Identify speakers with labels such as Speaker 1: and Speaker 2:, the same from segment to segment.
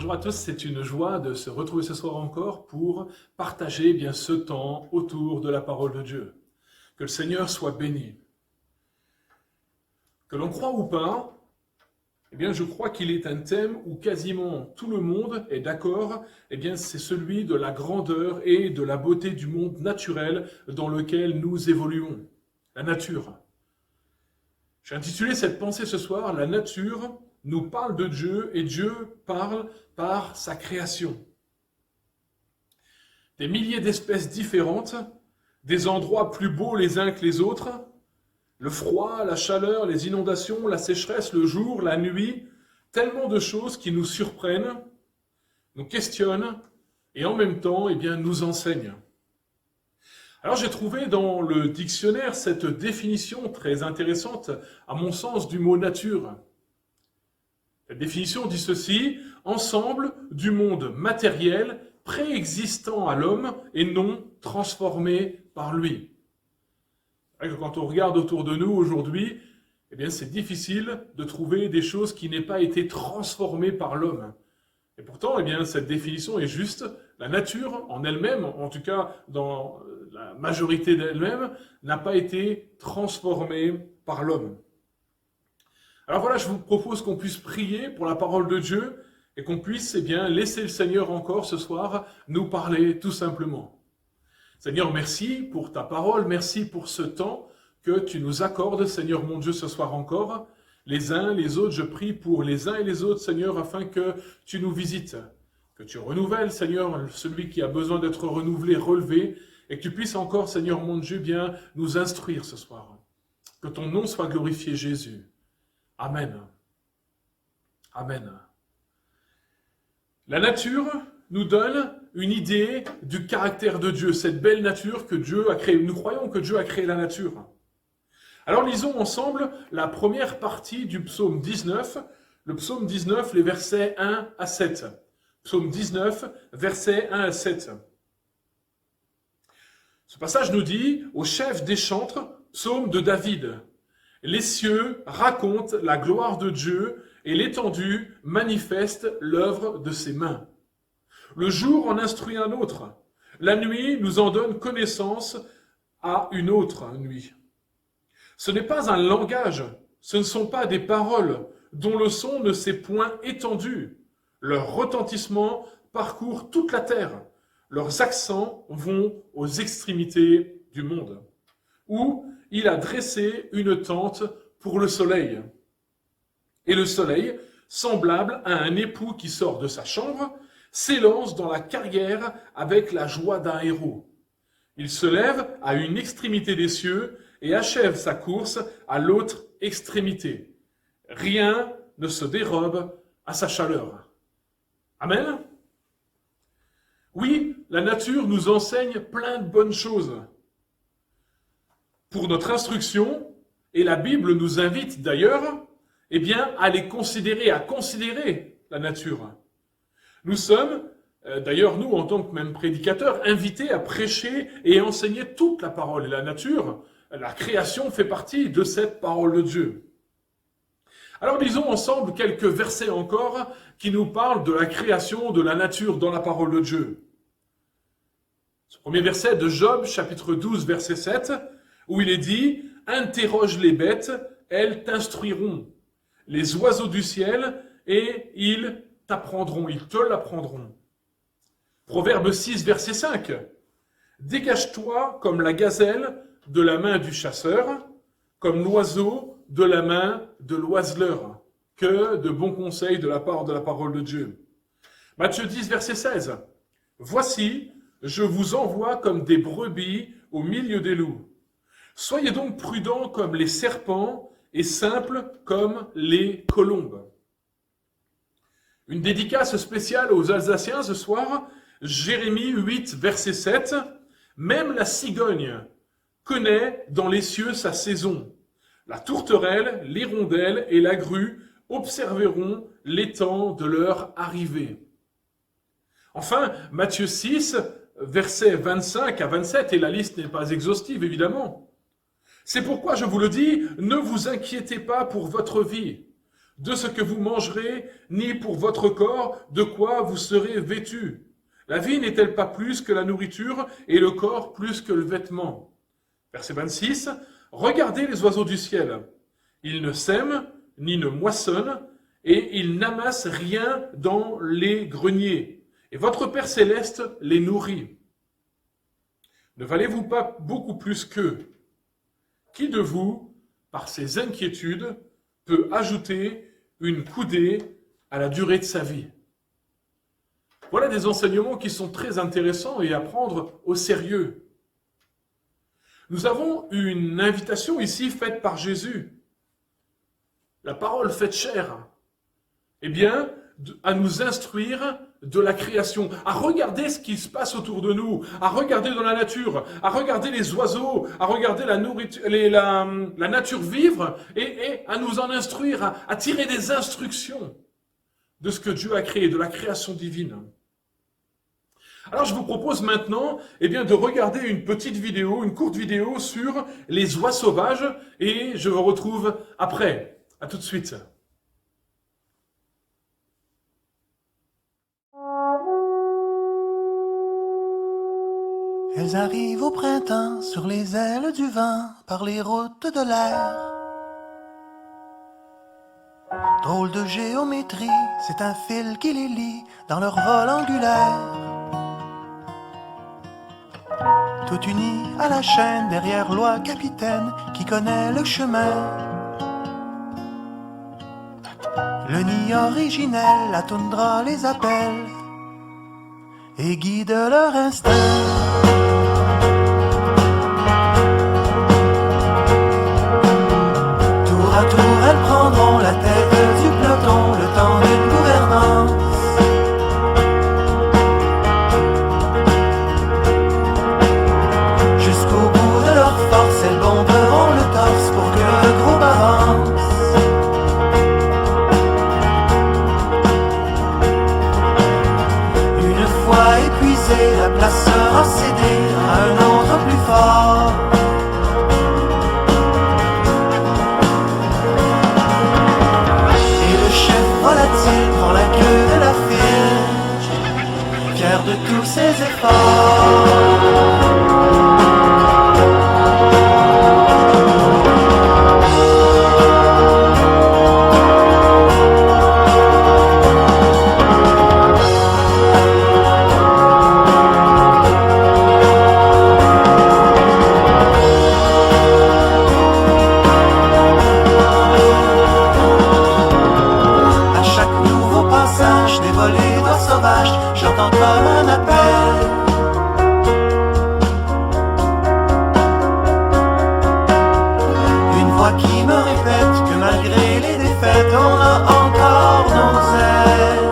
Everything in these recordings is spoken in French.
Speaker 1: Bonjour à tous, c'est une joie de se retrouver ce soir encore pour partager bien ce temps autour de la parole de Dieu. Que le Seigneur soit béni. Que l'on croit ou pas, eh bien je crois qu'il est un thème où quasiment tout le monde est d'accord, eh bien c'est celui de la grandeur et de la beauté du monde naturel dans lequel nous évoluons, la nature. J'ai intitulé cette pensée ce soir, la nature nous parle de Dieu et Dieu parle par sa création. Des milliers d'espèces différentes, des endroits plus beaux les uns que les autres, le froid, la chaleur, les inondations, la sécheresse, le jour, la nuit, tellement de choses qui nous surprennent, nous questionnent et en même temps nous enseignent. Alors j'ai trouvé dans le dictionnaire cette définition très intéressante, à mon sens, du mot nature. La définition dit ceci, ensemble du monde matériel préexistant à l'homme et non transformé par lui. C'est vrai que quand on regarde autour de nous aujourd'hui, c'est difficile de trouver des choses qui n'aient pas été transformées par l'homme. Et pourtant, cette définition est juste. La nature en elle-même, en tout cas dans la majorité d'elle-même, n'a pas été transformée par l'homme. Alors voilà, je vous propose qu'on puisse prier pour la parole de Dieu et qu'on puisse laisser le Seigneur encore ce soir nous parler tout simplement. Seigneur, merci pour ta parole, merci pour ce temps que tu nous accordes, Seigneur mon Dieu, ce soir encore. Les uns, les autres, je prie pour les uns et les autres, Seigneur, afin que tu nous visites, que tu renouvelles, Seigneur, celui qui a besoin d'être renouvelé, relevé, et que tu puisses encore, Seigneur mon Dieu, nous instruire ce soir. Que ton nom soit glorifié, Jésus. Amen. Amen. La nature nous donne une idée du caractère de Dieu, cette belle nature que Dieu a créée. Nous croyons que Dieu a créé la nature. Alors lisons ensemble la première partie du psaume 19, le psaume 19, les versets 1 à 7. Psaume 19, versets 1 à 7. Ce passage nous dit, au chef des chantres, psaume de David, les cieux racontent la gloire de Dieu et l'étendue manifeste l'œuvre de ses mains. Le jour en instruit un autre, la nuit nous en donne connaissance à une autre nuit. Ce n'est pas un langage, ce ne sont pas des paroles dont le son ne s'est point étendu. Leur retentissement parcourt toute la terre, leurs accents vont aux extrémités du monde. Où il a dressé une tente pour le soleil. Et le soleil, semblable à un époux qui sort de sa chambre, s'élance dans la carrière avec la joie d'un héros. Il se lève à une extrémité des cieux et achève sa course à l'autre extrémité. Rien ne se dérobe à sa chaleur. Amen. Oui, la nature nous enseigne plein de bonnes choses pour notre instruction, et la Bible nous invite d'ailleurs à les considérer, à considérer la nature. Nous sommes, d'ailleurs nous en tant que même prédicateurs, invités à prêcher et enseigner toute la parole. Et la nature, la création fait partie de cette parole de Dieu. Alors lisons ensemble quelques versets encore qui nous parlent de la création de la nature dans la parole de Dieu. Ce premier verset de Job, chapitre 12, verset 7, où il est dit « Interroge les bêtes, elles t'instruiront. Les oiseaux du ciel, et ils t'apprendront, ils te l'apprendront. » Proverbe 6, verset 5. « Dégage-toi comme la gazelle de la main du chasseur, comme l'oiseau de la main de l'oiseleur. » Que de bons conseils de la part de la parole de Dieu. Matthieu 10, verset 16. « Voici, je vous envoie comme des brebis au milieu des loups. Soyez donc prudents comme les serpents et simples comme les colombes. » Une dédicace spéciale aux Alsaciens ce soir, Jérémie 8, verset 7. « Même la cigogne connaît dans les cieux sa saison. La tourterelle, l'hirondelle et la grue observeront les temps de leur arrivée. » Enfin, Matthieu 6, versets 25 à 27, et la liste n'est pas exhaustive évidemment. « C'est pourquoi je vous le dis, ne vous inquiétez pas pour votre vie, de ce que vous mangerez, ni pour votre corps de quoi vous serez vêtus. La vie n'est-elle pas plus que la nourriture et le corps plus que le vêtement? Verset 26. Regardez les oiseaux du ciel. Ils ne sèment ni ne moissonnent et ils n'amassent rien dans les greniers. Et votre Père céleste les nourrit. Ne valez-vous pas beaucoup plus qu'eux? Qui de vous, par ses inquiétudes, peut ajouter une coudée à la durée de sa vie? Voilà des enseignements qui sont très intéressants et à prendre au sérieux. Nous avons une invitation ici faite par Jésus. La parole faite chair. Eh bien, à nous instruire de la création, à regarder ce qui se passe autour de nous, à regarder dans la nature, à regarder les oiseaux, à regarder la nourriture, la nature vivre et à nous en instruire, à tirer des instructions de ce que Dieu a créé, de la création divine. Alors je vous propose maintenant de regarder une petite vidéo, une courte vidéo sur les oies sauvages et je vous retrouve après. À tout de suite.
Speaker 2: Elles arrivent au printemps sur les ailes du vent, par les routes de l'air. Drôle de géométrie, c'est un fil qui les lie dans leur vol angulaire. Tout unis à la chaîne, derrière loi capitaine qui connaît le chemin. Le nid originel, la toundra les appelle et guide leur instinct. Tour à tour, elles prendront la tête du peloton, le temps d'une gouvernance. Jusqu'au bout de leur force, elles bomberont le torse pour que le groupe avance. Une fois épuisée, la place sera cédée à un autre plus fort. Volatile prend la queue de la file, fier de tous ses efforts. J'entends comme un appel. Une voix qui me répète que malgré les défaites, on a encore nos ailes.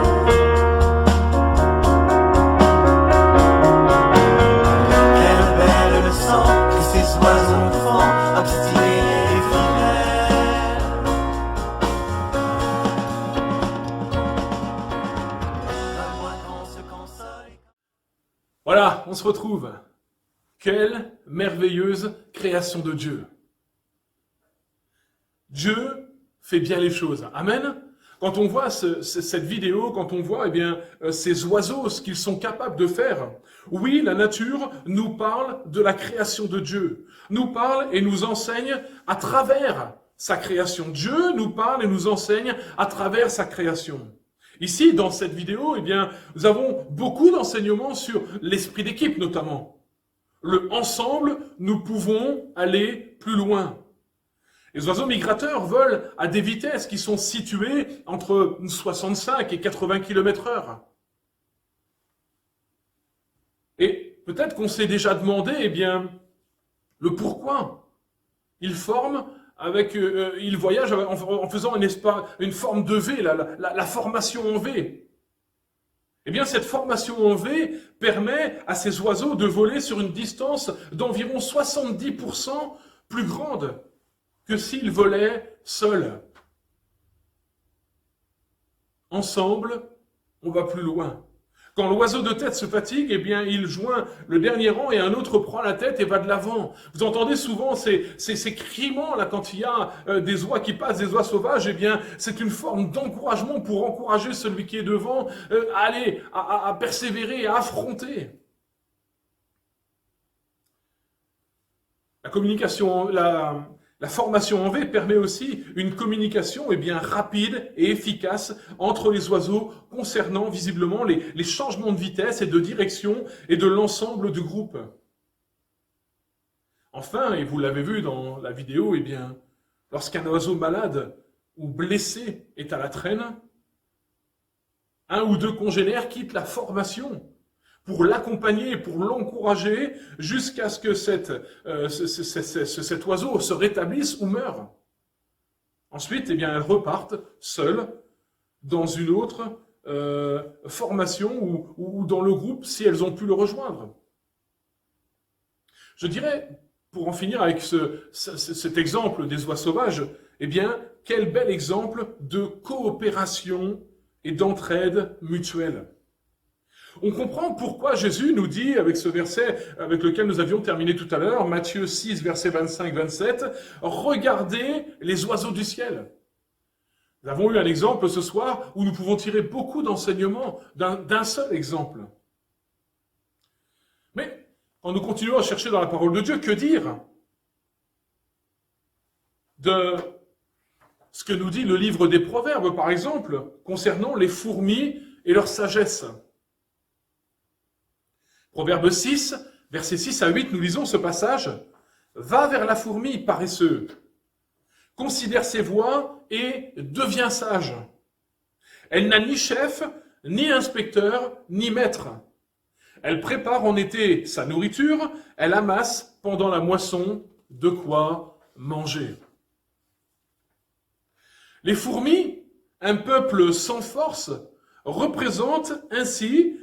Speaker 2: Quelle belle leçon que ces oiseaux font, obstinés et fidèles.
Speaker 1: Voilà, on se retrouve. Quelle merveilleuse création de Dieu. Dieu fait bien les choses. Amen. Quand on voit cette vidéo, quand on voit ces oiseaux, ce qu'ils sont capables de faire, oui, la nature nous parle de la création de Dieu, nous parle et nous enseigne à travers sa création. Dieu nous parle et nous enseigne à travers sa création. Ici, dans cette vidéo, nous avons beaucoup d'enseignements sur l'esprit d'équipe notamment. Ensemble, nous pouvons aller plus loin. Les oiseaux migrateurs volent à des vitesses qui sont situées entre 65 et 80 km/h. Et peut-être qu'on s'est déjà demandé, le pourquoi. Ils voyagent en faisant une forme de V, la formation en V. Cette formation en V permet à ces oiseaux de voler sur une distance d'environ 70% plus grande que s'ils volaient seuls. Ensemble, on va plus loin. Quand l'oiseau de tête se fatigue, eh bien, il joint le dernier rang et un autre prend la tête et va de l'avant. Vous entendez souvent ces criements là quand il y a des oies qui passent, des oies sauvages, eh bien, c'est une forme d'encouragement pour encourager celui qui est devant à aller, à persévérer, à affronter. La communication, la formation en V permet aussi une communication rapide et efficace entre les oiseaux concernant visiblement les changements de vitesse et de direction et de l'ensemble du groupe. Enfin, et vous l'avez vu dans la vidéo, lorsqu'un oiseau malade ou blessé est à la traîne, un ou deux congénères quittent la formation pour l'accompagner, pour l'encourager, jusqu'à ce que cet oiseau se rétablisse ou meure. Ensuite, elles repartent seules dans une autre formation ou dans le groupe si elles ont pu le rejoindre. Je dirais, pour en finir avec cet exemple des oies sauvages, quel bel exemple de coopération et d'entraide mutuelle. On comprend pourquoi Jésus nous dit, avec ce verset avec lequel nous avions terminé tout à l'heure, Matthieu 6, verset 25-27, « Regardez les oiseaux du ciel ». Nous avons eu un exemple ce soir où nous pouvons tirer beaucoup d'enseignements d'un seul exemple. Mais quand nous continuons à chercher dans la parole de Dieu, que dire de ce que nous dit le livre des Proverbes, par exemple, concernant les fourmis et leur sagesse ? Proverbe 6, versets 6 à 8, nous lisons ce passage. « Va vers la fourmi, paresseux. Considère ses voies et deviens sage. Elle n'a ni chef, ni inspecteur, ni maître. Elle prépare en été sa nourriture, elle amasse pendant la moisson de quoi manger. » Les fourmis, un peuple sans force, représentent ainsi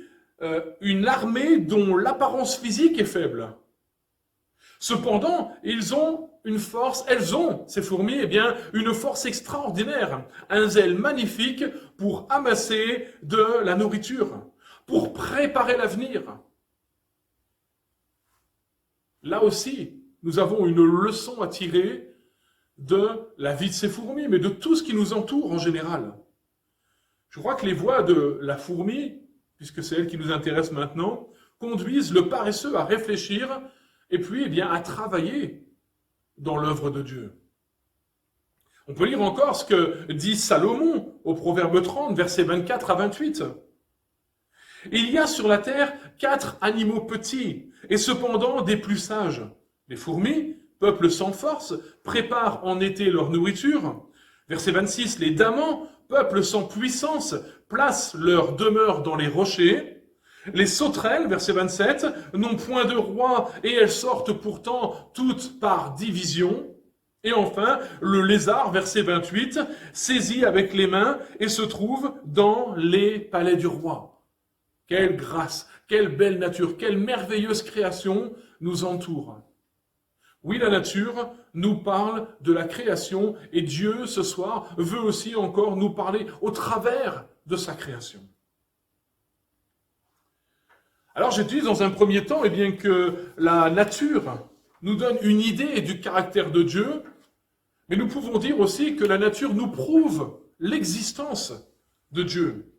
Speaker 1: une armée dont l'apparence physique est faible. Cependant, elles ont, ces fourmis, une force extraordinaire, un zèle magnifique pour amasser de la nourriture, pour préparer l'avenir. Là aussi, nous avons une leçon à tirer de la vie de ces fourmis, mais de tout ce qui nous entoure en général. Je crois que les voies de la fourmi, puisque c'est elle qui nous intéresse maintenant, conduisent le paresseux à réfléchir et puis à travailler dans l'œuvre de Dieu. On peut lire encore ce que dit Salomon au Proverbe 30, versets 24 à 28. « Il y a sur la terre 4 animaux petits, et cependant des plus sages. Les fourmis, peuple sans force, préparent en été leur nourriture. » Verset 26, « Les damans, peuple sans puissance, placent leur demeure dans les rochers. Les sauterelles, verset 27, n'ont point de roi et elles sortent pourtant toutes par division. Et enfin, le lézard, verset 28, saisit avec les mains et se trouve dans les palais du roi. » Quelle grâce, quelle belle nature, quelle merveilleuse création nous entoure. Oui, la nature nous parle de la création et Dieu, ce soir, veut aussi encore nous parler au travers de sa création. Alors j'utilise dans un premier temps que la nature nous donne une idée du caractère de Dieu, mais nous pouvons dire aussi que la nature nous prouve l'existence de Dieu.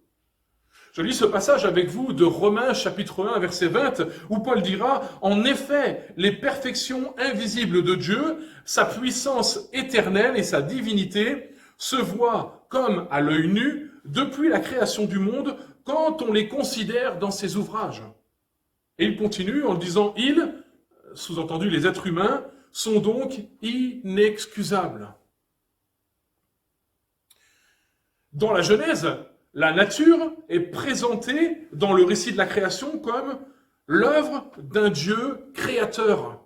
Speaker 1: Je lis ce passage avec vous de Romains chapitre 1 verset 20 où Paul dira « En effet, les perfections invisibles de Dieu, sa puissance éternelle et sa divinité se voient comme à l'œil nu depuis la création du monde quand on les considère dans ses ouvrages. » Et il continue en disant « Ils, sous-entendu les êtres humains, sont donc inexcusables. » Dans la Genèse, la nature est présentée dans le récit de la création comme l'œuvre d'un Dieu créateur.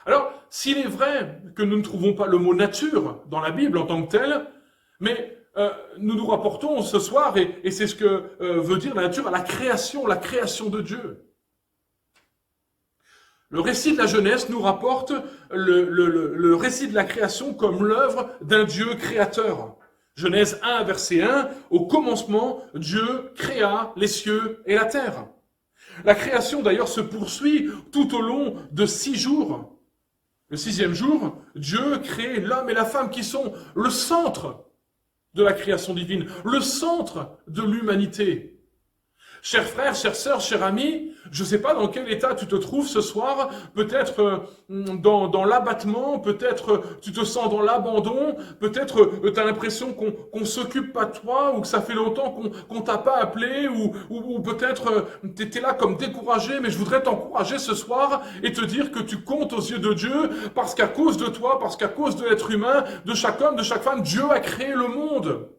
Speaker 1: Alors, s'il est vrai que nous ne trouvons pas le mot nature dans la Bible en tant que tel, mais nous nous rapportons ce soir, et c'est ce que veut dire la nature, à la création de Dieu. Le récit de la Genèse nous rapporte le récit de la création comme l'œuvre d'un Dieu créateur. Genèse 1, verset 1, au commencement, Dieu créa les cieux et la terre. La création d'ailleurs se poursuit tout au long de 6 jours. Le 6e jour, Dieu crée l'homme et la femme qui sont le centre de la création divine, le centre de l'humanité. Chers frères, chères sœurs, chers amis, je ne sais pas dans quel état tu te trouves ce soir, peut-être dans l'abattement, peut-être tu te sens dans l'abandon, peut-être tu as l'impression qu'on s'occupe pas de toi, ou que ça fait longtemps qu'on t'a pas appelé, ou peut-être tu étais là comme découragé, mais je voudrais t'encourager ce soir et te dire que tu comptes aux yeux de Dieu, parce qu'à cause de toi, parce qu'à cause de l'être humain, de chaque homme, de chaque femme, Dieu a créé le monde.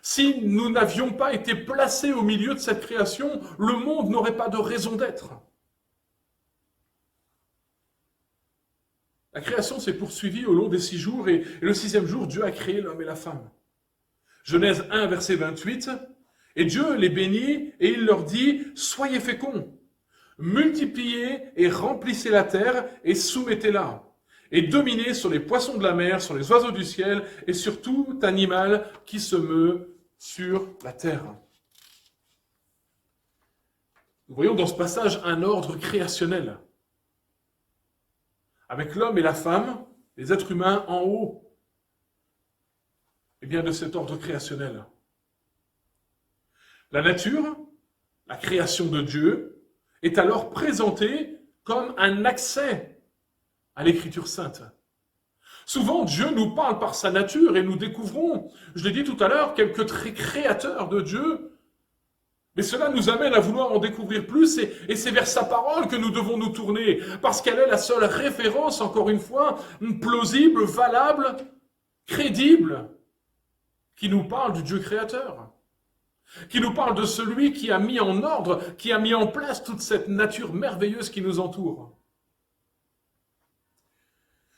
Speaker 1: Si nous n'avions pas été placés au milieu de cette création, le monde n'aurait pas de raison d'être. La création s'est poursuivie au long des 6 jours et le 6e jour, Dieu a créé l'homme et la femme. Genèse 1, verset 28, « Et Dieu les bénit et il leur dit, « Soyez féconds, multipliez et remplissez la terre et soumettez-la. Et dominez sur les poissons de la mer, sur les oiseaux du ciel et sur tout animal qui se meut sur la terre. » Nous voyons dans ce passage un ordre créationnel. Avec l'homme et la femme, les êtres humains en haut, et bien de cet ordre créationnel. La nature, la création de Dieu, est alors présentée comme un accès à l'Écriture sainte. Souvent, Dieu nous parle par sa nature et nous découvrons, je l'ai dit tout à l'heure, quelques traits créateurs de Dieu. Mais cela nous amène à vouloir en découvrir plus et c'est vers sa parole que nous devons nous tourner, parce qu'elle est la seule référence, encore une fois, plausible, valable, crédible, qui nous parle du Dieu créateur, qui nous parle de celui qui a mis en ordre, qui a mis en place toute cette nature merveilleuse qui nous entoure.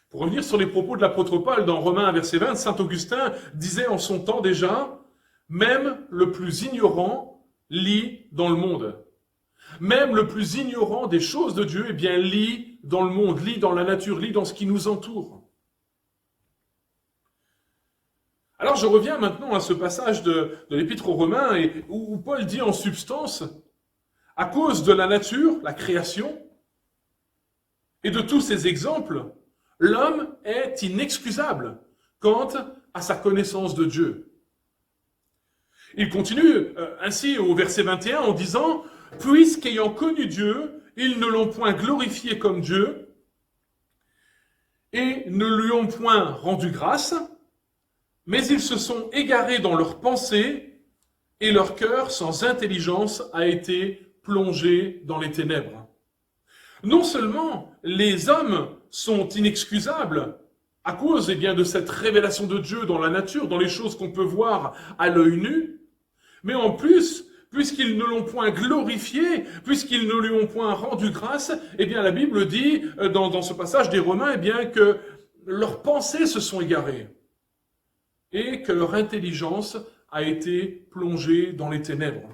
Speaker 1: Pour revenir sur les propos de l'apôtre Paul dans Romains 1, verset 20, saint Augustin disait en son temps déjà, « Même le plus ignorant lit dans le monde. Même le plus ignorant des choses de Dieu, eh bien, lit dans le monde, lit dans la nature, lit dans ce qui nous entoure. » Alors je reviens maintenant à ce passage de l'Épître aux Romains où Paul dit en substance, à cause de la nature, la création, et de tous ces exemples, l'homme est inexcusable quant à sa connaissance de Dieu. Il continue ainsi au verset 21 en disant « Puisqu'ayant connu Dieu, ils ne l'ont point glorifié comme Dieu et ne lui ont point rendu grâce, mais ils se sont égarés dans leurs pensées et leur cœur sans intelligence a été plongé dans les ténèbres. » Non seulement les hommes sont inexcusables à cause bien, de cette révélation de Dieu dans la nature, dans les choses qu'on peut voir à l'œil nu, mais en plus, puisqu'ils ne l'ont point glorifié, puisqu'ils ne lui ont point rendu grâce, eh bien la Bible dit dans ce passage des Romains eh bien, que leurs pensées se sont égarées et que leur intelligence a été plongée dans les ténèbres.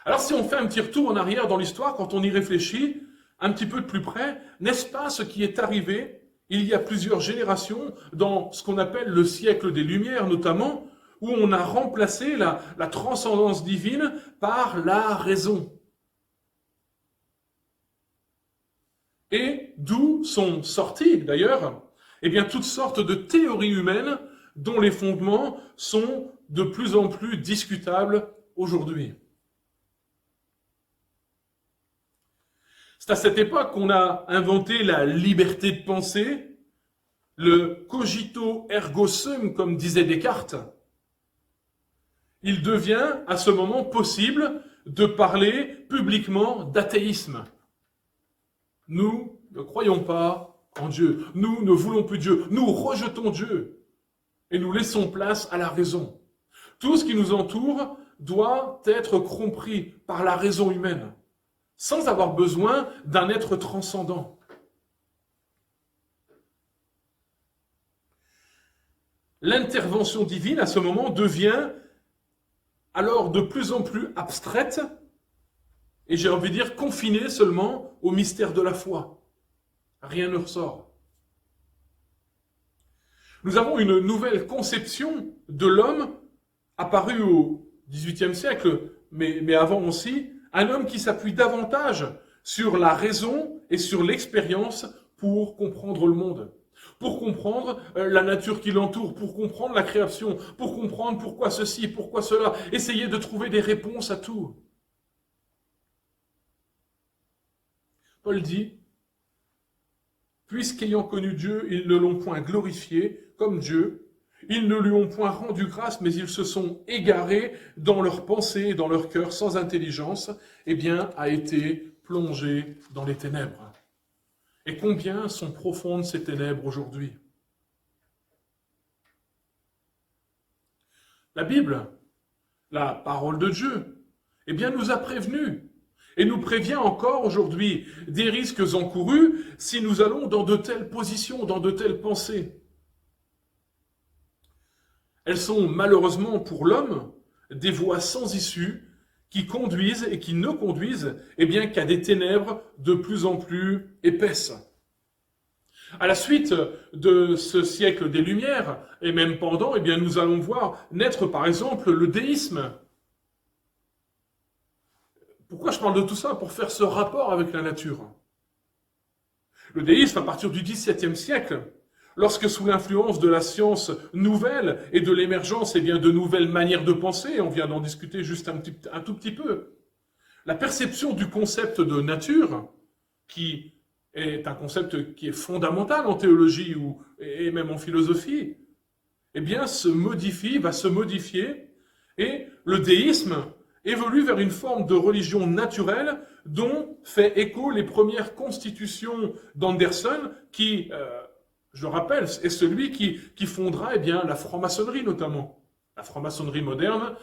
Speaker 1: Alors si on fait un petit retour en arrière dans l'histoire, quand on y réfléchit un petit peu de plus près, n'est-ce pas ce qui est arrivé il y a plusieurs générations dans ce qu'on appelle le siècle des Lumières notamment, où on a remplacé la transcendance divine par la raison. Et d'où sont sorties d'ailleurs eh bien, toutes sortes de théories humaines dont les fondements sont de plus en plus discutables aujourd'hui. C'est à cette époque qu'on a inventé la liberté de penser, le cogito ergo sum, comme disait Descartes. Il devient à ce moment possible de parler publiquement d'athéisme. Nous ne croyons pas en Dieu, nous ne voulons plus Dieu, nous rejetons Dieu et nous laissons place à la raison. Tout ce qui nous entoure doit être compris par la raison humaine, sans avoir besoin d'un être transcendant. L'intervention divine, à ce moment, devient alors de plus en plus abstraite, et j'ai envie de dire confinée seulement au mystère de la foi. Rien ne ressort. Nous avons une nouvelle conception de l'homme apparue au XVIIIe siècle, mais avant aussi, un homme qui s'appuie davantage sur la raison et sur l'expérience pour comprendre le monde, pour comprendre la nature qui l'entoure, pour comprendre la création, pour comprendre pourquoi ceci, pourquoi cela, essayer de trouver des réponses à tout. Paul dit, « Puisqu'ayant connu Dieu, ils ne l'ont point glorifié comme Dieu, ils ne lui ont point rendu grâce, mais ils se sont égarés dans leurs pensées et dans leur cœur sans intelligence, eh bien, a été plongé dans les ténèbres. » Et combien sont profondes ces ténèbres aujourd'hui? La Bible, la parole de Dieu, eh bien, nous a prévenus et nous prévient encore aujourd'hui des risques encourus si nous allons dans de telles positions, dans de telles pensées. Elles sont malheureusement pour l'homme des voies sans issue qui conduisent et qui ne conduisent qu'à des ténèbres de plus en plus épaisses. À la suite de ce siècle des Lumières, et même pendant, nous allons voir naître par exemple le déisme. Pourquoi je parle de tout ça? Pour faire ce rapport avec la nature. Le déisme, à partir du XVIIe siècle, lorsque sous l'influence de la science nouvelle et de l'émergence de nouvelles manières de penser, on vient d'en discuter juste un tout petit peu, la perception du concept de nature, qui est un concept qui est fondamental en théologie et même en philosophie, va se modifier, et le déisme évolue vers une forme de religion naturelle dont fait écho les premières constitutions d'Anderson qui, je le rappelle, est celui qui fondera la franc-maçonnerie notamment, la franc-maçonnerie moderne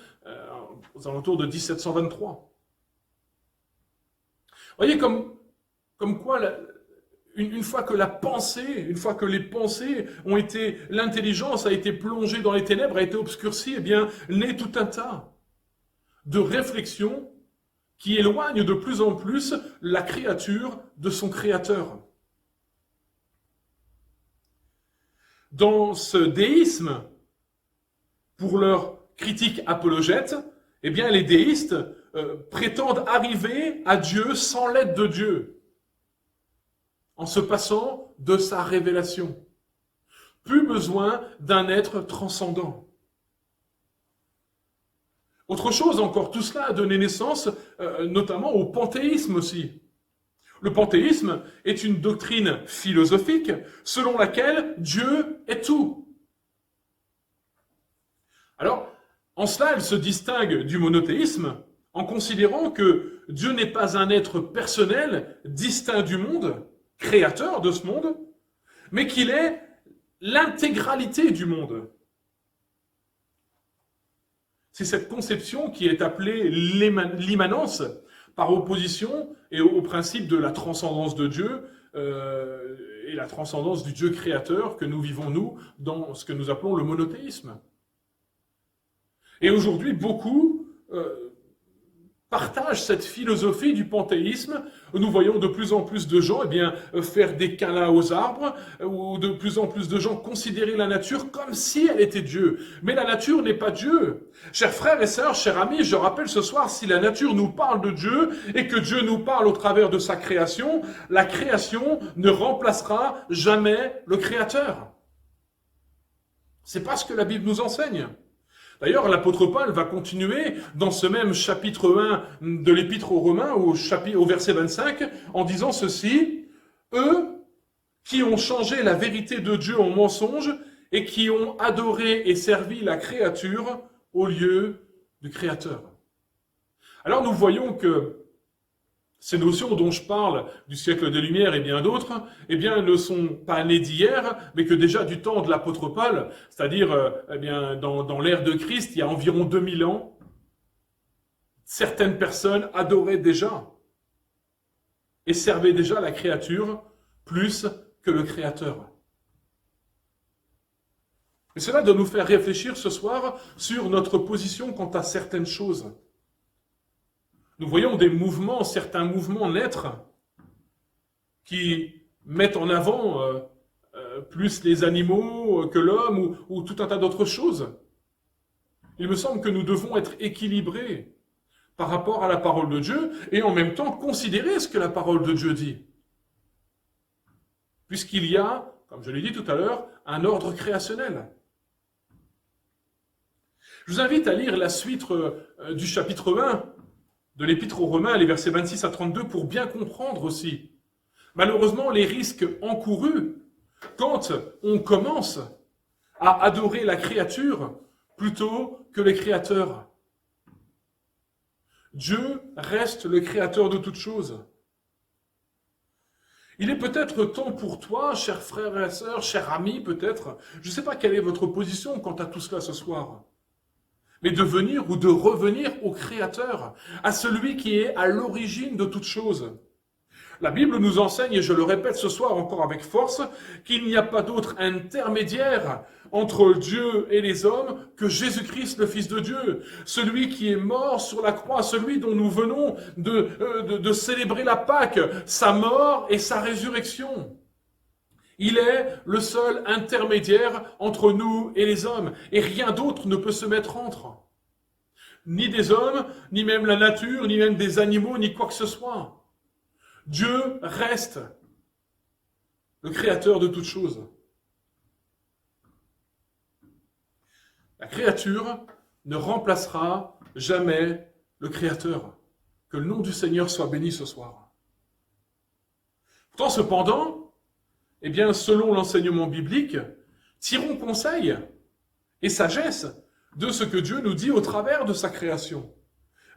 Speaker 1: aux alentours de 1723. Vous voyez comme quoi une fois que les pensées ont été, l'intelligence a été plongée dans les ténèbres, a été obscurcie, naît tout un tas de réflexions qui éloignent de plus en plus la créature de son créateur. Dans ce déisme, pour leur critique apologète, les déistes prétendent arriver à Dieu sans l'aide de Dieu, en se passant de sa révélation. Plus besoin d'un être transcendant. Autre chose encore, tout cela a donné naissance notamment au panthéisme aussi. Le panthéisme est une doctrine philosophique selon laquelle Dieu est tout. Alors, en cela, elle se distingue du monothéisme en considérant que Dieu n'est pas un être personnel, distinct du monde, créateur de ce monde, mais qu'il est l'intégralité du monde. C'est cette conception qui est appelée l'immanence, par opposition et au principe de la transcendance de Dieu et la transcendance du Dieu créateur que nous vivons, nous, dans ce que nous appelons le monothéisme. Et aujourd'hui, beaucoup partagent cette philosophie du panthéisme. Nous voyons de plus en plus de gens faire des câlins aux arbres, ou de plus en plus de gens considérer la nature comme si elle était Dieu. Mais la nature n'est pas Dieu. Chers frères et sœurs, chers amis, je rappelle ce soir, si la nature nous parle de Dieu et que Dieu nous parle au travers de sa création, la création ne remplacera jamais le Créateur. C'est pas ce que la Bible nous enseigne. D'ailleurs, l'apôtre Paul va continuer dans ce même chapitre 1 de l'Épître aux Romains, au verset 25, en disant ceci, « Eux qui ont changé la vérité de Dieu en mensonge et qui ont adoré et servi la créature au lieu du Créateur. » Alors nous voyons que ces notions dont je parle, du siècle des Lumières et bien d'autres, ne sont pas nées d'hier, mais que déjà du temps de l'apôtre Paul, c'est-à-dire dans l'ère de Christ, il y a environ 2000 ans, certaines personnes adoraient déjà et servaient déjà la créature plus que le Créateur. Et cela doit nous faire réfléchir ce soir sur notre position quant à certaines choses. Nous voyons certains mouvements naître qui mettent en avant plus les animaux que l'homme ou tout un tas d'autres choses. Il me semble que nous devons être équilibrés par rapport à la parole de Dieu et en même temps considérer ce que la parole de Dieu dit. Puisqu'il y a, comme je l'ai dit tout à l'heure, un ordre créationnel. Je vous invite à lire la suite du chapitre 1 de l'Épître aux Romains, les versets 26 à 32, pour bien comprendre aussi, malheureusement, les risques encourus quand on commence à adorer la créature plutôt que le Créateur. Dieu reste le Créateur de toutes choses. Il est peut-être temps pour toi, chers frères et sœurs, chers amis peut-être, je ne sais pas quelle est votre position quant à tout cela ce soir, mais de venir ou de revenir au Créateur, à celui qui est à l'origine de toutes choses. La Bible nous enseigne, et je le répète ce soir encore avec force, qu'il n'y a pas d'autre intermédiaire entre Dieu et les hommes que Jésus-Christ, le Fils de Dieu, celui qui est mort sur la croix, celui dont nous venons de célébrer la Pâque, sa mort et sa résurrection. Il est le seul intermédiaire entre nous et les hommes, et rien d'autre ne peut se mettre entre. Ni des hommes, ni même la nature, ni même des animaux, ni quoi que ce soit. Dieu reste le Créateur de toutes choses. La créature ne remplacera jamais le Créateur. Que le nom du Seigneur soit béni ce soir. Pourtant, cependant, eh bien, selon l'enseignement biblique, tirons conseil et sagesse de ce que Dieu nous dit au travers de sa création,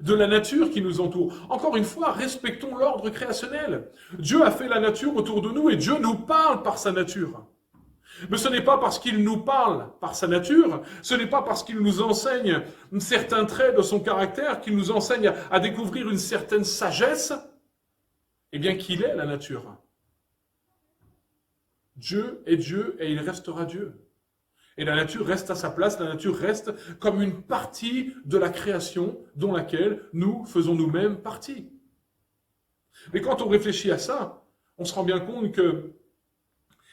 Speaker 1: de la nature qui nous entoure. Encore une fois, respectons l'ordre créationnel. Dieu a fait la nature autour de nous et Dieu nous parle par sa nature. Mais ce n'est pas parce qu'il nous parle par sa nature, ce n'est pas parce qu'il nous enseigne certains traits de son caractère, qu'il nous enseigne à découvrir une certaine sagesse, eh bien qu'il est la nature. Dieu est Dieu et il restera Dieu. Et la nature reste à sa place, la nature reste comme une partie de la création dont laquelle nous faisons nous-mêmes partie. Mais quand on réfléchit à ça, on se rend bien compte que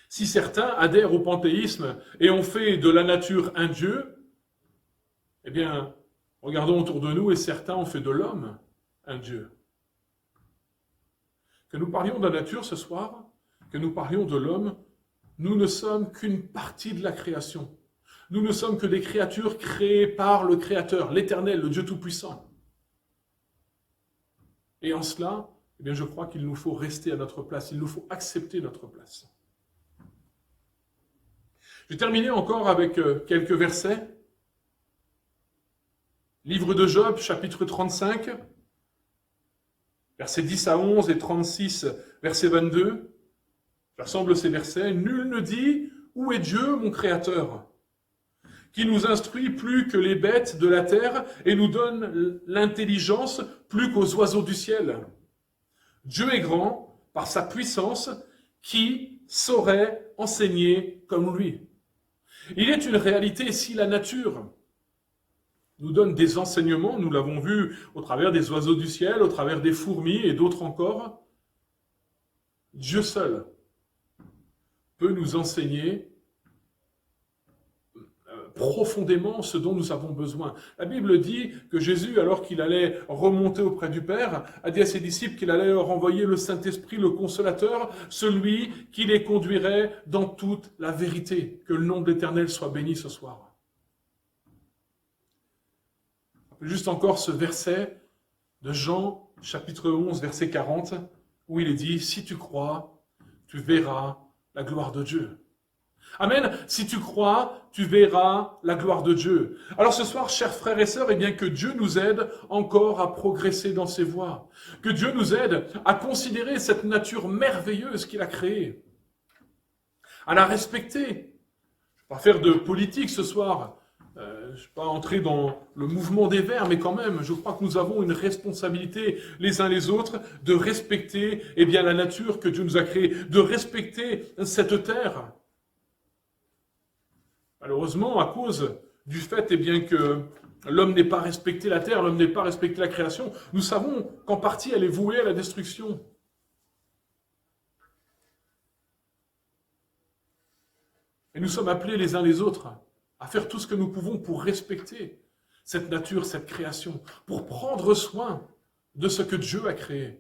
Speaker 1: si certains adhèrent au panthéisme et ont fait de la nature un Dieu, eh bien, regardons autour de nous et certains ont fait de l'homme un Dieu. Que nous parlions de la nature ce soir, que nous parlions de l'homme, nous ne sommes qu'une partie de la création. Nous ne sommes que des créatures créées par le Créateur, l'Éternel, le Dieu Tout-Puissant. Et en cela, eh bien, je crois qu'il nous faut rester à notre place, il nous faut accepter notre place. Je vais terminer encore avec quelques versets. Livre de Job, chapitre 35, versets 10 à 11 et 36, verset 22. Je rassemble ces versets. « Nul ne dit, où est Dieu, mon Créateur, qui nous instruit plus que les bêtes de la terre et nous donne l'intelligence plus qu'aux oiseaux du ciel. Dieu est grand par sa puissance, qui saurait enseigner comme lui. » Il est une réalité, si la nature nous donne des enseignements, nous l'avons vu au travers des oiseaux du ciel, au travers des fourmis et d'autres encore, Dieu seul peut nous enseigner profondément ce dont nous avons besoin. La Bible dit que Jésus, alors qu'il allait remonter auprès du Père, a dit à ses disciples qu'il allait leur envoyer le Saint-Esprit, le Consolateur, celui qui les conduirait dans toute la vérité. Que le nom de l'Éternel soit béni ce soir. Juste encore ce verset de Jean, chapitre 11, verset 40, où il est dit « Si tu crois, tu verras la gloire de Dieu. » Amen. Si tu crois, tu verras la gloire de Dieu. Alors ce soir, chers frères et sœurs, eh bien que Dieu nous aide encore à progresser dans ses voies. Que Dieu nous aide à considérer cette nature merveilleuse qu'il a créée. À la respecter. Je ne vais pas faire de politique ce soir. Je ne vais pas entrer dans le mouvement des Verts, mais quand même, je crois que nous avons une responsabilité les uns les autres de respecter eh bien, la nature que Dieu nous a créée, de respecter cette terre. Malheureusement, à cause du fait eh bien, que l'homme n'ait pas respecté la terre, l'homme n'ait pas respecté la création, nous savons qu'en partie elle est vouée à la destruction. Et nous sommes appelés les uns les autres à faire tout ce que nous pouvons pour respecter cette nature, cette création, pour prendre soin de ce que Dieu a créé.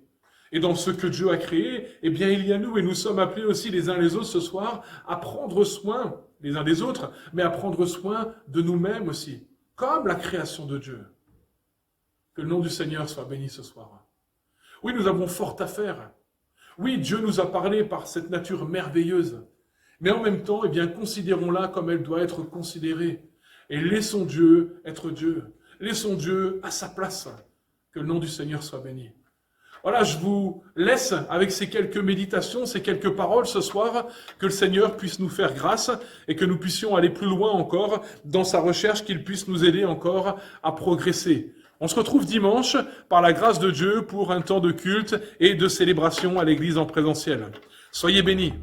Speaker 1: Et dans ce que Dieu a créé, eh bien, il y a nous, et nous sommes appelés aussi les uns les autres ce soir à prendre soin les uns des autres, mais à prendre soin de nous-mêmes aussi, comme la création de Dieu. Que le nom du Seigneur soit béni ce soir. Oui, nous avons fort à faire. Oui, Dieu nous a parlé par cette nature merveilleuse. Mais en même temps, eh bien, considérons-la comme elle doit être considérée. Et laissons Dieu être Dieu. Laissons Dieu à sa place. Que le nom du Seigneur soit béni. Voilà, je vous laisse avec ces quelques méditations, ces quelques paroles ce soir, que le Seigneur puisse nous faire grâce et que nous puissions aller plus loin encore dans sa recherche, qu'il puisse nous aider encore à progresser. On se retrouve dimanche, par la grâce de Dieu, pour un temps de culte et de célébration à l'église en présentiel. Soyez bénis.